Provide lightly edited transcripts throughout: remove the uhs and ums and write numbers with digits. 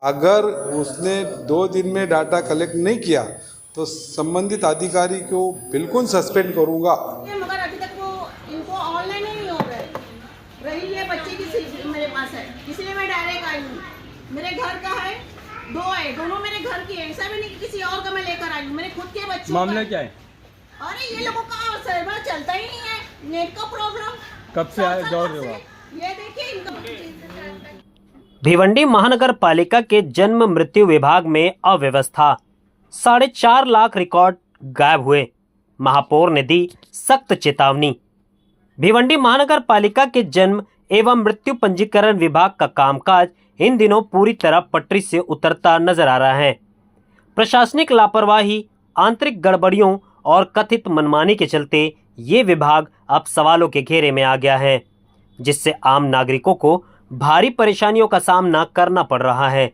अगर उसने 2 दिन में डाटा कलेक्ट नहीं किया तो संबंधित अधिकारी को बिल्कुल सस्पेंड करूंगा। मगर अभी तक वो इनको ऑनलाइन ही नहीं हो रही है। बच्चे की सीट मेरे पास है, इसलिए मैं डायरेक्ट आई हूँ। मेरे घर का है, 2 है, दोनों मेरे घर की है। ऐसा भी नहीं कि किसी और का मैं लेकर आई हूँ, मेरे खुद के बच्चों। मामला क्या है? अरे ये लोगों का सर्वर चलता ही नहीं है, नेट का प्रॉब्लम। कब से आए दौड़ रहे हो आप? ये देखिए इनका। भिवंडी महानगर पालिका के जन्म मृत्यु विभाग में अव्यवस्था, 4.5 लाख रिकॉर्ड गायब हुए, महापौर ने दी सख्त चेतावनी। भिवंडी महानगर पालिका के जन्म एवं मृत्यु पंजीकरण विभाग का कामकाज इन दिनों पूरी तरह पटरी से उतरता नजर आ रहा है। प्रशासनिक लापरवाही, आंतरिक गड़बड़ियों और कथित मनमानी के चलते ये विभाग अब सवालों के घेरे में आ गया है, जिससे आम नागरिकों को भारी परेशानियों का सामना करना पड़ रहा है।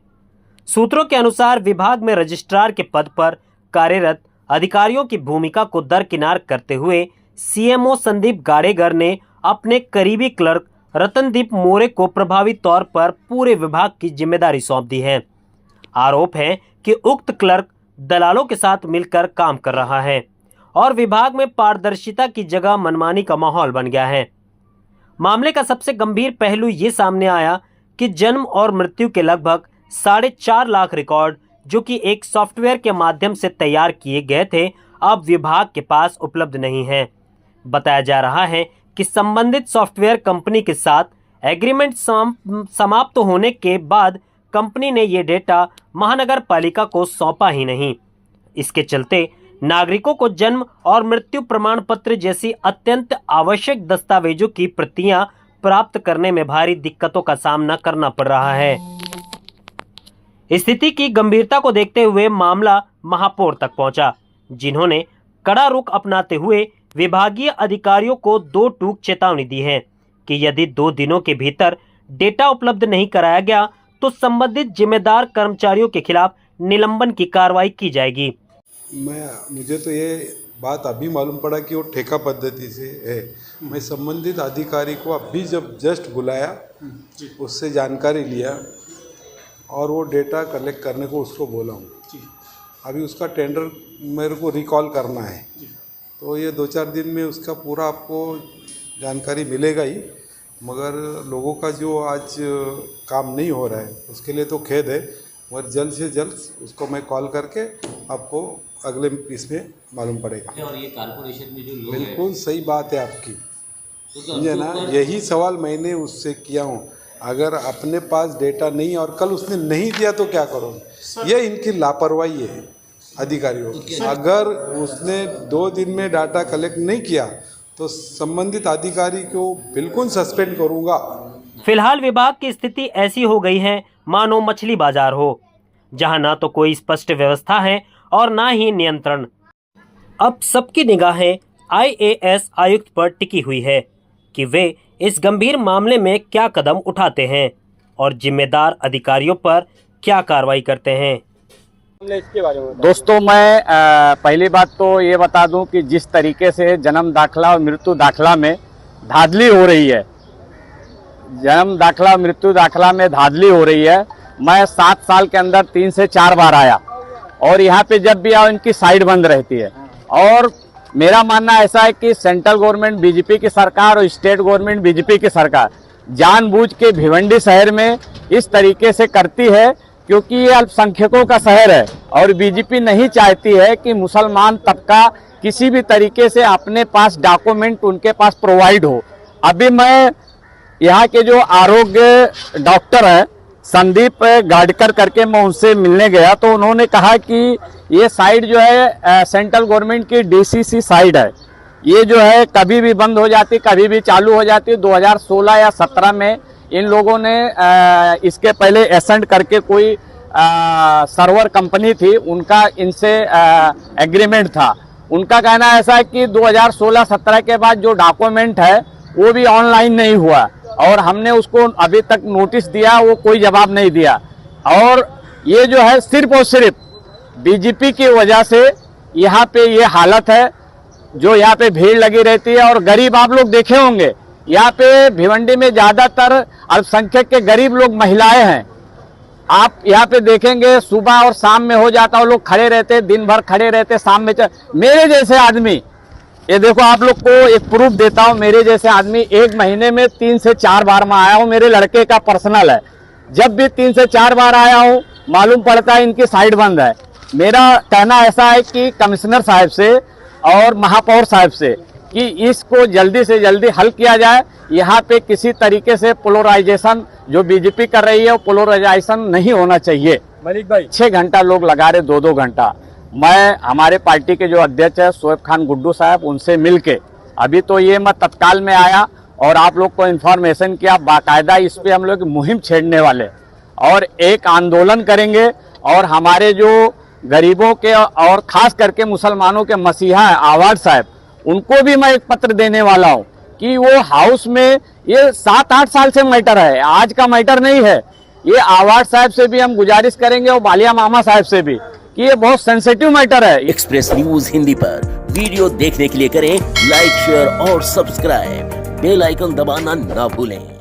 सूत्रों के अनुसार विभाग में रजिस्ट्रार के पद पर कार्यरत अधिकारियों की भूमिका को दरकिनार करते हुए सीएमओ संदीप गाड़ेगर ने अपने करीबी क्लर्क रतनदीप मोरे को प्रभावी तौर पर पूरे विभाग की जिम्मेदारी सौंप दी है। आरोप है कि उक्त क्लर्क दलालों के साथ मिलकर काम कर रहा है और विभाग में पारदर्शिता की जगह मनमानी का माहौल बन गया है। मामले का सबसे गंभीर पहलू ये सामने आया कि जन्म और मृत्यु के लगभग 4.5 लाख रिकॉर्ड जो कि एक सॉफ्टवेयर के माध्यम से तैयार किए गए थे, अब विभाग के पास उपलब्ध नहीं है। बताया जा रहा है कि संबंधित सॉफ्टवेयर कंपनी के साथ एग्रीमेंट समाप्त होने के बाद कंपनी ने ये डेटा महानगर पालिका को सौंपा ही नहीं। इसके चलते नागरिकों को जन्म और मृत्यु प्रमाण पत्र जैसी अत्यंत आवश्यक दस्तावेजों की प्रतियां प्राप्त करने में भारी दिक्कतों का सामना करना पड़ रहा है। स्थिति की गंभीरता को देखते हुए मामला महापौर तक पहुंचा, जिन्होंने कड़ा रुख अपनाते हुए विभागीय अधिकारियों को 2 टूक चेतावनी दी है कि यदि 2 दिनों के भीतर डेटा उपलब्ध नहीं कराया गया तो संबंधित जिम्मेदार कर्मचारियों के खिलाफ निलंबन की कार्रवाई की जाएगी। मुझे तो ये बात अभी मालूम पड़ा कि वो ठेका पद्धति से है। मैं संबंधित अधिकारी को अभी जब जस्ट बुलाया, उससे जानकारी लिया और वो डेटा कलेक्ट करने को उसको बोला हूँ। अभी उसका टेंडर मेरे को रिकॉल करना है, तो ये 2-4 दिन में उसका पूरा आपको जानकारी मिलेगा ही। मगर लोगों का जो आज काम नहीं हो रहा है उसके लिए तो खेद है, मगर जल्द से जल्द उसको मैं कॉल करके आपको अगले इसमें मालूम पड़ेगा। और ये कारपोरेशन में जो लोग बिल्कुल सही बात है आपकी, समझे ना। यही सवाल मैंने उससे किया हूँ, अगर अपने पास डेटा नहीं और कल उसने नहीं दिया तो क्या करोगे? ये इनकी लापरवाही है अधिकारियों। अगर उसने 2 दिन में डाटा कलेक्ट नहीं किया तो संबंधित अधिकारी को बिल्कुल सस्पेंड करूंगा। फिलहाल विभाग की स्थिति ऐसी हो गई है मानो मछली बाजार हो, जहां ना तो कोई स्पष्ट व्यवस्था है और ना ही नियंत्रण। अब सबकी निगाहें IAS आयुक्त पर टिकी हुई है कि वे इस गंभीर मामले में क्या कदम उठाते हैं और जिम्मेदार अधिकारियों पर क्या कार्रवाई करते हैं। दोस्तों, मैं पहली बात तो ये बता दूं कि जिस तरीके से जन्म दाखिला और मृत्यु दाखिला में धांधली हो रही है, जन्म दाखिला मृत्यु दाखिला में धांधली हो रही है। मैं 7 साल के अंदर 3 से 4 बार आया और यहाँ पे जब भी आओ इनकी साइड बंद रहती है। और मेरा मानना ऐसा है कि सेंट्रल गवर्नमेंट बीजेपी की सरकार और स्टेट गवर्नमेंट बीजेपी की सरकार जानबूझ के भिवंडी शहर में इस तरीके से करती है, क्योंकि ये अल्पसंख्यकों का शहर है और बीजेपी नहीं चाहती है कि मुसलमान तबका किसी भी तरीके से अपने पास डॉक्यूमेंट उनके पास प्रोवाइड हो। अभी मैं यहाँ के जो आरोग्य डॉक्टर हैं संदीप गाड़कर करके, मैं उनसे मिलने गया तो उन्होंने कहा कि ये साइट जो है सेंट्रल गवर्नमेंट की DCC साइट है। ये जो है कभी भी बंद हो जाती, कभी भी चालू हो जाती। 2016 या 17 में इन लोगों ने इसके पहले एसेंट करके कोई सर्वर कंपनी थी, उनका इनसे एग्रीमेंट था। उनका कहना ऐसा है कि 2016-17 के बाद जो डॉक्यूमेंट है वो भी ऑनलाइन नहीं हुआ और हमने उसको अभी तक नोटिस दिया, वो कोई जवाब नहीं दिया। और ये जो है सिर्फ और सिर्फ बीजेपी की वजह से यहाँ पे ये हालत है, जो यहाँ पे भीड़ लगी रहती है। और गरीब आप लोग देखे होंगे, यहाँ पे भिवंडी में ज्यादातर अल्पसंख्यक के गरीब लोग महिलाएं हैं। आप यहाँ पे देखेंगे सुबह और शाम में हो जाता, वो लोग खड़े रहते, दिन भर खड़े रहते, शाम में मेरे जैसे आदमी, ये देखो आप लोग को एक प्रूफ देता हूँ, मेरे जैसे आदमी 1 महीने में 3 से 4 बार मैं आया हूँ, मेरे लड़के का पर्सनल है, जब भी 3 से 4 बार आया हूँ मालूम पड़ता है इनकी साइड बंद है। मेरा कहना ऐसा है कि कमिश्नर साहब से और महापौर साहब से कि इसको जल्दी से जल्दी हल किया जाए। यहाँ पे किसी तरीके से पोलराइजेशन जो बीजेपी कर रही है वो पोलराइजेशन नहीं होना चाहिए। मलिक भाई 6 घंटा लोग लगा रहे, 2-2 घंटा। मैं हमारे पार्टी के जो अध्यक्ष है शोएब खान गुड्डू साहब, उनसे मिलके अभी तो ये मैं तत्काल में आया और आप लोग को इन्फॉर्मेशन किया, बाकायदा इस पे हम लोग मुहिम छेड़ने वाले और एक आंदोलन करेंगे और हमारे जो गरीबों के और खास करके मुसलमानों के मसीहा आवाड साहब, उनको भी मैं एक पत्र देने वाला हूँ कि वो हाउस में ये 7-8 साल से मैटर है, आज का मैटर नहीं है। ये आवाड साहब से भी हम गुजारिश करेंगे और बालिया मामा साहब से भी कि ये बहुत सेंसिटिव मैटर है। एक्सप्रेस न्यूज हिंदी पर वीडियो देखने के लिए करें लाइक, शेयर और सब्सक्राइब। बेल आइकन दबाना ना भूलें।